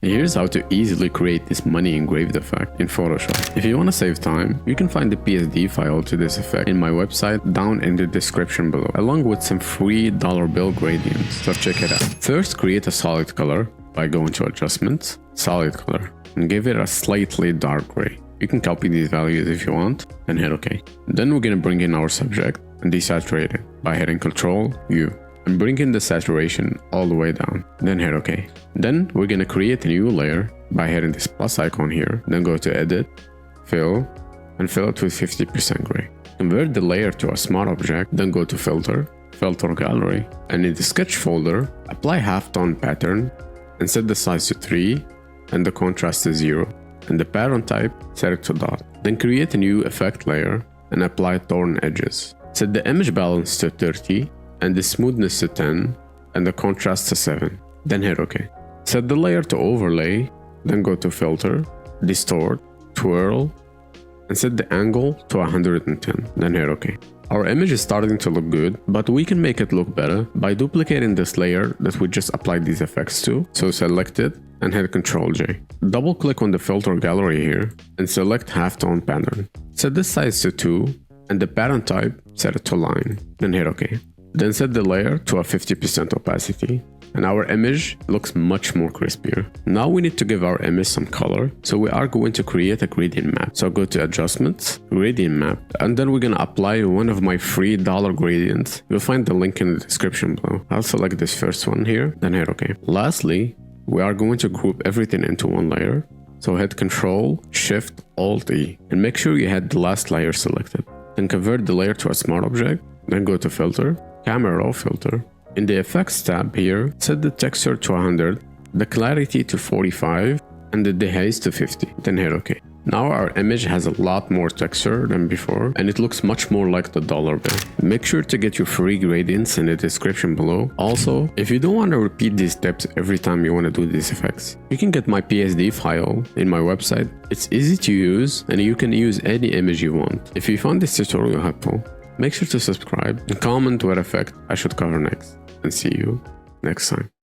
Here's how to easily create this money engraved effect in Photoshop. If you want to save time, you can find the PSD file to this effect in my website down in the description below, along with some free dollar bill gradients, so check it out. First, create a solid color by going to Adjustments, Solid Color, and give it a slightly dark gray. You can copy these values if you want, and hit OK. Then we're going to bring in our subject and desaturate it by hitting Ctrl U. And bring in the saturation all the way down, then hit OK. Then we're going to create a new layer by hitting this plus icon here, then go to Edit, Fill, and fill it with 50% gray. Convert the layer to a smart object, then go to Filter, Filter Gallery, and in the Sketch folder, apply halftone pattern and set the size to 3 and the contrast to 0. And the pattern type, set it to dot. Then create a new effect layer and apply torn edges. Set the image balance to 30 and the smoothness to 10 and the contrast to 7, then hit OK. Set the layer to overlay, then go to Filter, Distort, Twirl, and set the angle to 110, then hit OK. Our image is starting to look good, but we can make it look better by duplicating this layer that we just applied these effects to. So select it and hit Ctrl J. Double click on the filter gallery here and select halftone pattern. Set this size to 2 and the pattern type, set it to line, then hit OK. Then set the layer to a 50% opacity, and our image looks much more crispier. Now we need to give our image some color, so we are going to create a gradient map. So go to Adjustments, Gradient Map, and then we're going to apply one of my free dollar gradients. You'll find the link in the description below. I'll select this first one here, then hit OK. Lastly, we are going to group everything into one layer. So hit Ctrl, Shift, Alt E, and make sure you had the last layer selected. Then convert the layer to a smart object, then go to Filter, Camera Raw Filter. In the Effects tab here, set the texture to 100, the clarity to 45, and the dehaze to 50, then hit OK. Now our image has a lot more texture than before, and it looks much more like the dollar bill. Make sure to get your free gradients in the description below. Also, if you don't want to repeat these steps every time you want to do these effects, you can get my PSD file in my website. It's easy to use, and you can use any image you want. If you found this tutorial helpful, make sure to subscribe and comment what effect I should cover next. And see you next time.